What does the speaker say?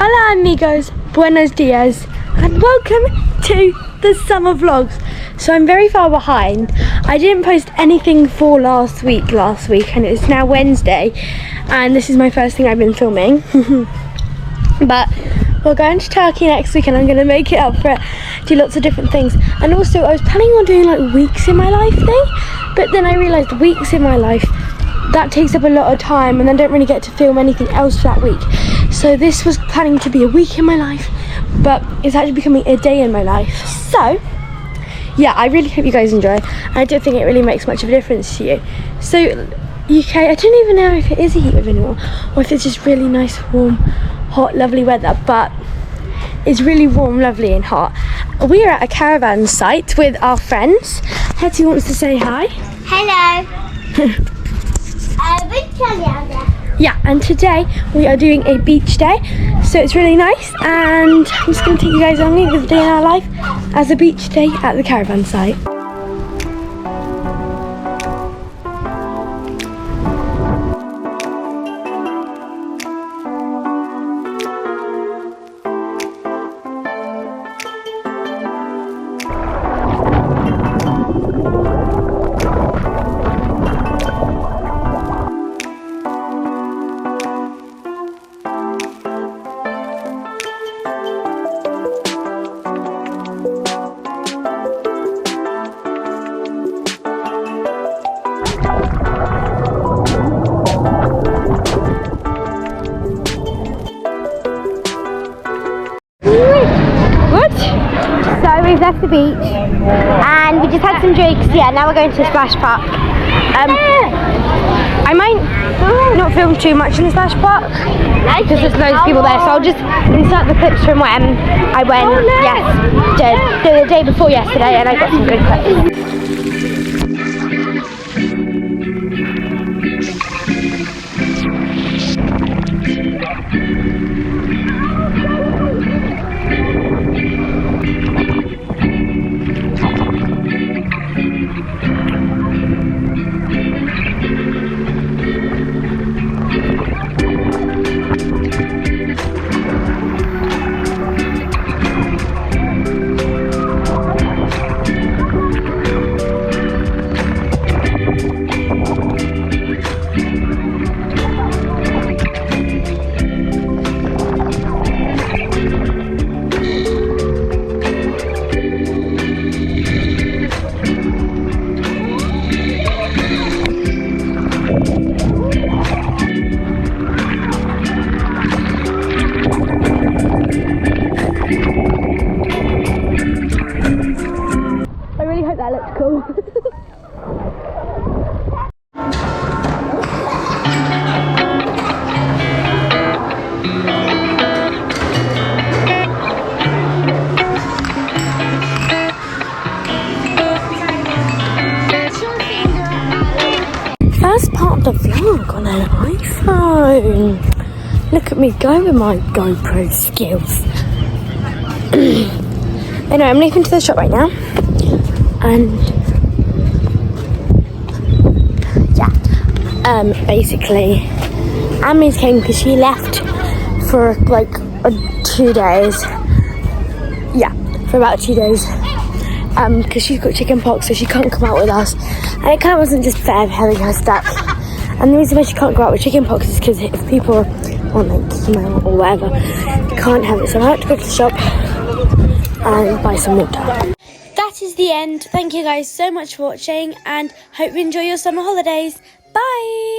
Hola amigos, buenos dias, and welcome to the summer vlogs. So I'm very far behind. I didn't post anything for last week, and it's now Wednesday, and this is my first thing I've been filming. But we're going to Turkey next week and I'm going to make it up for it, do lots of different things. And also I was planning on doing like weeks in my life thing, but then I realised weeks in my life, that takes up a lot of time and I don't really get to film anything else for that week. So this was planning to be a week in my life, but it's actually becoming a day in my life. So yeah, I really hope you guys enjoy. I don't think it really makes much of a difference to you. So UK, I don't even know if it is a heat wave anymore or if it's just really nice, warm, hot, lovely weather, but it's really warm, lovely and hot. We are at a caravan site with our friends. Hetty wants to say hi. Hello. Yeah, and today we are doing a beach day, so it's really nice, and I'm just going to take you guys on with the day in our life as a beach day at the caravan site. So we've left the beach and we just had some drinks. Yeah, now we're going to the splash park. I might not film too much in the splash park because there's loads of people there, so I'll just insert the clips from when I went the day before yesterday, and I got some good clips. That looks cool. First part of the vlog on an iPhone. Look at me go with my GoPro skills. Anyway, I'm leaving to the shop right now. And yeah, basically Ami's came because she left for like 2 days. Yeah, for about 2 days, because she's got chicken pox, so she can't come out with us, and it kind of wasn't just fair having her stuck. And the reason why she can't go out with chicken pox is because if people on like smell or whatever, can't have it. So I had to go to the shop and buy some water. That is the end. Thank you guys so much for watching and hope you enjoy your summer holidays. Bye!